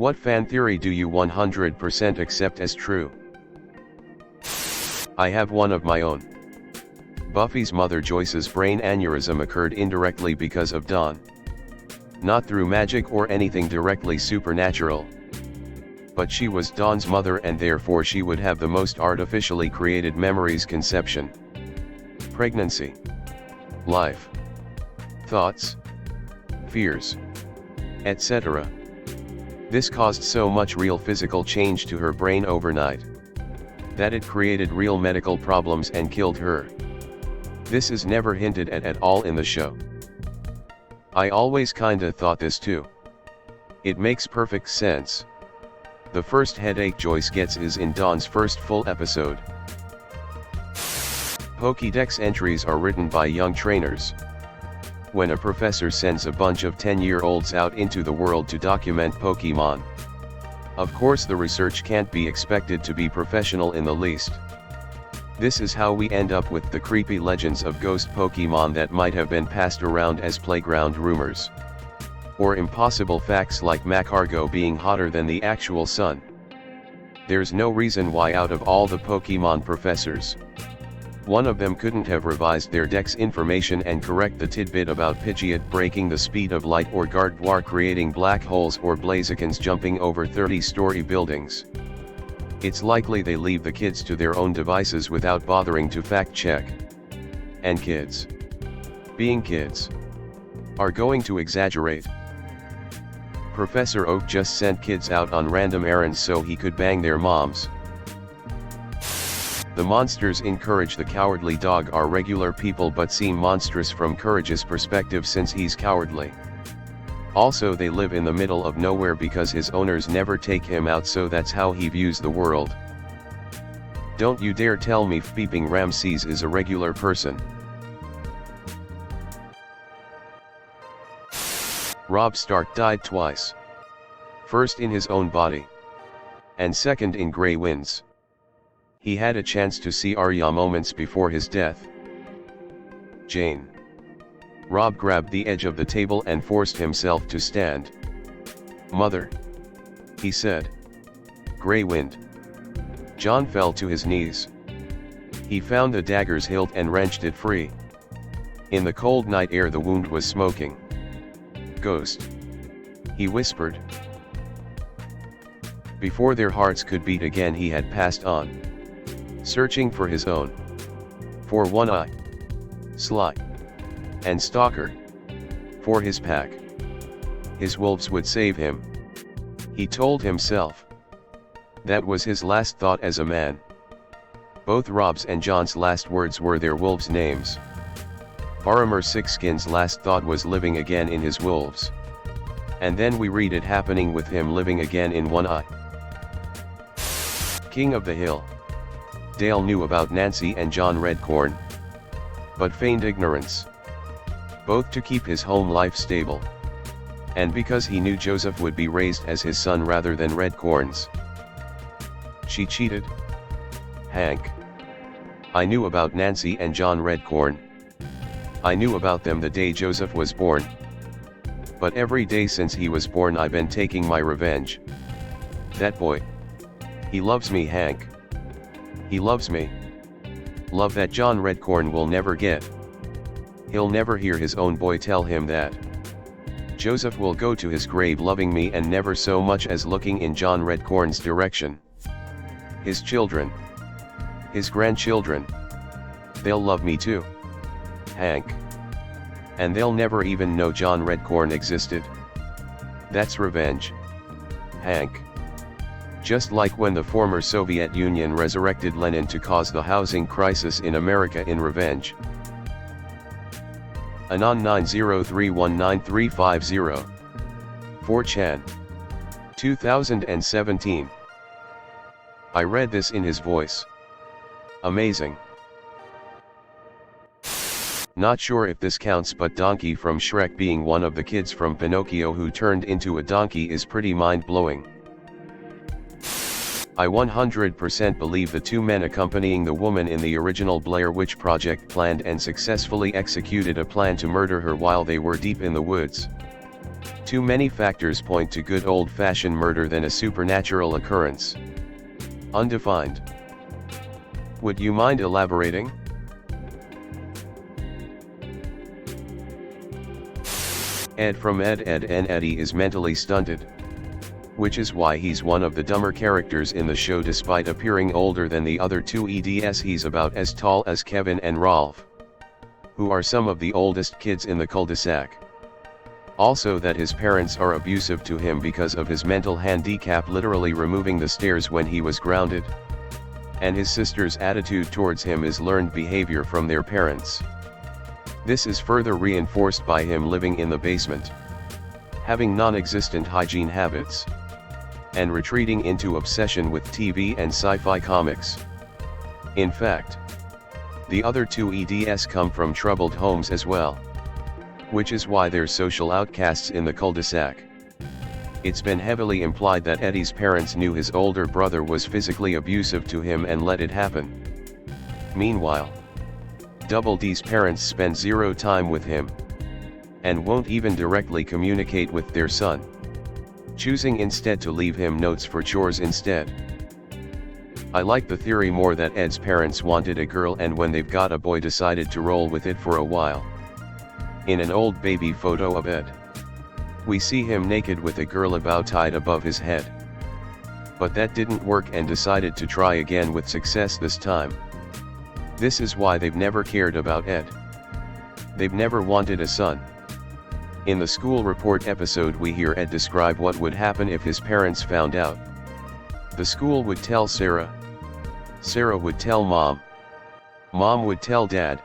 What fan theory do you 100% accept as true? I have one of my own. Buffy's mother Joyce's brain aneurysm occurred indirectly because of Dawn. Not through magic or anything directly supernatural. But she was Dawn's mother and therefore she would have the most artificially created memories: conception, pregnancy, life, thoughts, fears, etc. This caused so much real physical change to her brain overnight that it created real medical problems and killed her. This is never hinted at all in the show. I always kinda thought this too. It makes perfect sense. The first headache Joyce gets is in Dawn's first full episode. Pokédex entries are written by young trainers. When a professor sends a bunch of 10-year-olds out into the world to document Pokémon. Of course the research can't be expected to be professional in the least. This is how we end up with the creepy legends of ghost Pokémon that might have been passed around as playground rumors. Or impossible facts like Macargo being hotter than the actual sun. There's no reason why out of all the Pokémon professors, one of them couldn't have revised their dex information and correct the tidbit about Pidgeot breaking the speed of light or Gardevoir creating black holes or Blazikens jumping over 30-story buildings. It's likely they leave the kids to their own devices without bothering to fact check. And kids, being kids, are going to exaggerate. Professor Oak just sent kids out on random errands so he could bang their moms. The monsters in Courage the Cowardly Dog are regular people but seem monstrous from Courage's perspective since he's cowardly. Also they live in the middle of nowhere because his owners never take him out, so that's how he views the world. Don't you dare tell me Beeping Ramses is a regular person. Robb Stark died twice. First in his own body. And second in Grey Winds. He had a chance to see Arya moments before his death. Jane. Robb grabbed the edge of the table and forced himself to stand. "Mother," he said. "Grey Wind." Jon fell to his knees. He found the dagger's hilt and wrenched it free. In the cold night air the wound was smoking. "Ghost," he whispered. Before their hearts could beat again he had passed on. Searching for his own. For One Eye, Sly, and Stalker. For his pack. His wolves would save him. He told himself. That was his last thought as a man. Both Robb's and Jon's last words were their wolves' names. Boromir Sixskin's last thought was living again in his wolves. And then we read it happening with him living again in One Eye. King of the Hill. Dale knew about Nancy and Jon Redcorn, but feigned ignorance. Both to keep his home life stable. And because he knew Joseph would be raised as his son rather than Redcorn's. She cheated. Hank. I knew about Nancy and Jon Redcorn. I knew about them the day Joseph was born. But every day since he was born I've been taking my revenge. That boy. He loves me, Hank. He loves me. Love that Jon Redcorn will never get. He'll never hear his own boy tell him that. Joseph will go to his grave loving me and never so much as looking in Jon Redcorn's direction. His children. His grandchildren. They'll love me too. Hank. And they'll never even know Jon Redcorn existed. That's revenge. Hank. Just like when the former Soviet Union resurrected Lenin to cause the housing crisis in America in revenge. Anon 903193350. 4chan. 2017. I read this in his voice. Amazing. Not sure if this counts, but Donkey from Shrek being one of the kids from Pinocchio who turned into a donkey is pretty mind-blowing. I 100% believe the two men accompanying the woman in the original Blair Witch Project planned and successfully executed a plan to murder her while they were deep in the woods. Too many factors point to good old-fashioned murder than a supernatural occurrence. Undefined. Would you mind elaborating? Ed from Ed, Edd n Eddy is mentally stunted. Which is why he's one of the dumber characters in the show despite appearing older than the other two EDs. He's about as tall as Kevin and Rolf, who are some of the oldest kids in the cul-de-sac. Also that his parents are abusive to him because of his mental handicap, literally removing the stairs when he was grounded. And his sister's attitude towards him is learned behavior from their parents. This is further reinforced by him living in the basement, having non-existent hygiene habits, and retreating into obsession with TV and sci-fi comics. In fact, the other two EDs come from troubled homes as well, which is why they're social outcasts in the cul-de-sac. It's been heavily implied that Eddie's parents knew his older brother was physically abusive to him and let it happen. Meanwhile, Double D's parents spend zero time with him, and won't even directly communicate with their son, choosing instead to leave him notes for chores instead. I like the theory more that Ed's parents wanted a girl and when they've got a boy decided to roll with it for a while. In an old baby photo of Ed, we see him naked with a girl about tied above his head. But that didn't work and decided to try again with success this time. This is why they've never cared about Ed. They've never wanted a son. In the school report episode we hear Ed describe what would happen if his parents found out. The school would tell Sarah. Sarah would tell Mom. Mom would tell Dad.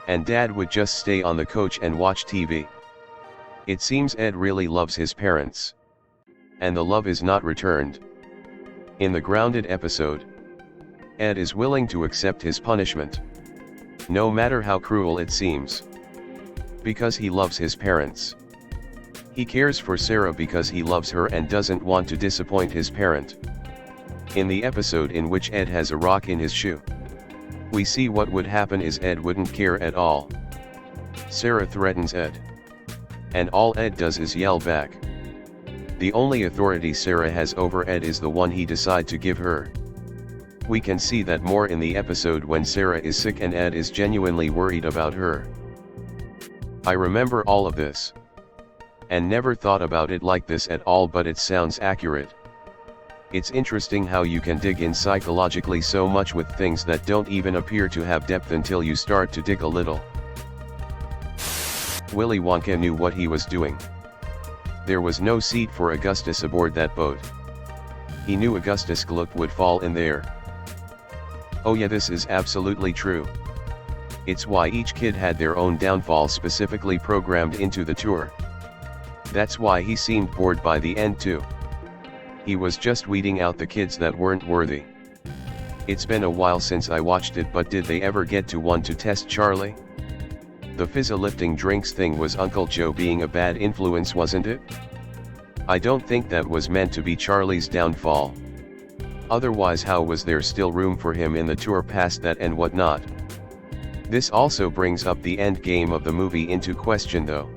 And Dad would just stay on the couch and watch TV. It seems Ed really loves his parents. And the love is not returned. In the grounded episode, Ed is willing to accept his punishment, no matter how cruel it seems, because he loves his parents. He cares for Sarah because he loves her and doesn't want to disappoint his parent. In the episode in which Ed has a rock in his shoe, we see what would happen is Ed wouldn't care at all. Sarah threatens Ed, and all Ed does is yell back. The only authority Sarah has over Ed is the one he decides to give her. We can see that more in the episode when Sarah is sick and Ed is genuinely worried about her. I remember all of this, and never thought about it like this at all, but it sounds accurate. It's interesting how you can dig in psychologically so much with things that don't even appear to have depth until you start to dig a little. Willy Wonka knew what he was doing. There was no seat for Augustus aboard that boat. He knew Augustus Gloop would fall in there. Oh yeah, this is absolutely true. It's why each kid had their own downfall specifically programmed into the tour. That's why he seemed bored by the end too. He was just weeding out the kids that weren't worthy. It's been a while since I watched it, but did they ever get to one to test Charlie? The fizz-lifting drinks thing was Uncle Joe being a bad influence, wasn't it? I don't think that was meant to be Charlie's downfall. Otherwise how was there still room for him in the tour past that and whatnot? This also brings up the end game of the movie into question though.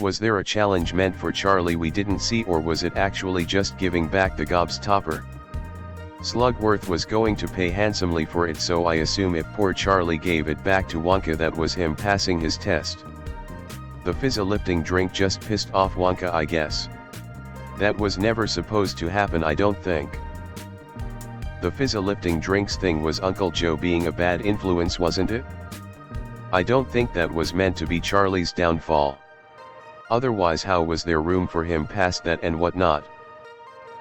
Was there a challenge meant for Charlie we didn't see, or was it actually just giving back the gobstopper? Slugworth was going to pay handsomely for it, so I assume if poor Charlie gave it back to Wonka that was him passing his test. The fizz-lifting drink just pissed off Wonka, I guess. That was never supposed to happen, I don't think. The fizz-lifting drinks thing was Uncle Joe being a bad influence, wasn't it? I don't think that was meant to be Charlie's downfall. Otherwise how was there room for him past that and whatnot?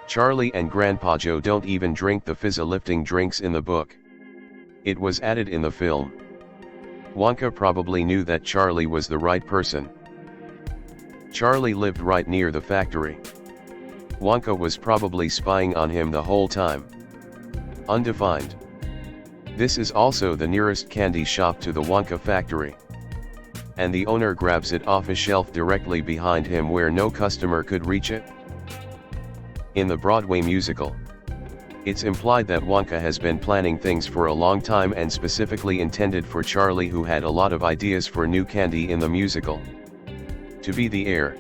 Charlie and Grandpa Joe don't even drink the fizz-lifting drinks in the book. It was added in the film. Wonka probably knew that Charlie was the right person. Charlie lived right near the factory. Wonka was probably spying on him the whole time. Undefined. This is also the nearest candy shop to the Wonka factory. And the owner grabs it off a shelf directly behind him where no customer could reach it. In the Broadway musical, it's implied that Wonka has been planning things for a long time and specifically intended for Charlie, who had a lot of ideas for new candy in the musical, to be the heir.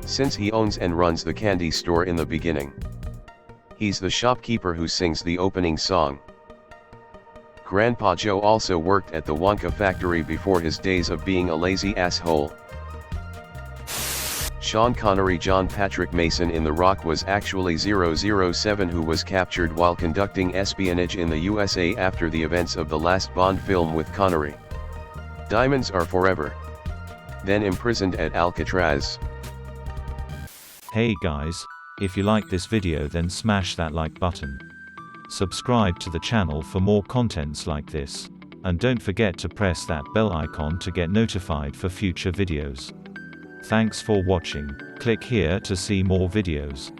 since he owns and runs the candy store in the beginning. He's the shopkeeper who sings the opening song. Grandpa Joe also worked at the Wonka factory before his days of being a lazy asshole. Sean Connery John Patrick Mason in The Rock was actually 007 who was captured while conducting espionage in the USA after the events of the last Bond film with Connery. Diamonds are forever. Then imprisoned at Alcatraz. Hey guys, if you like this video then smash that like button. Subscribe to the channel for more contents like this. And don't forget to press that bell icon to get notified for future videos. Thanks for watching. Click here to see more videos.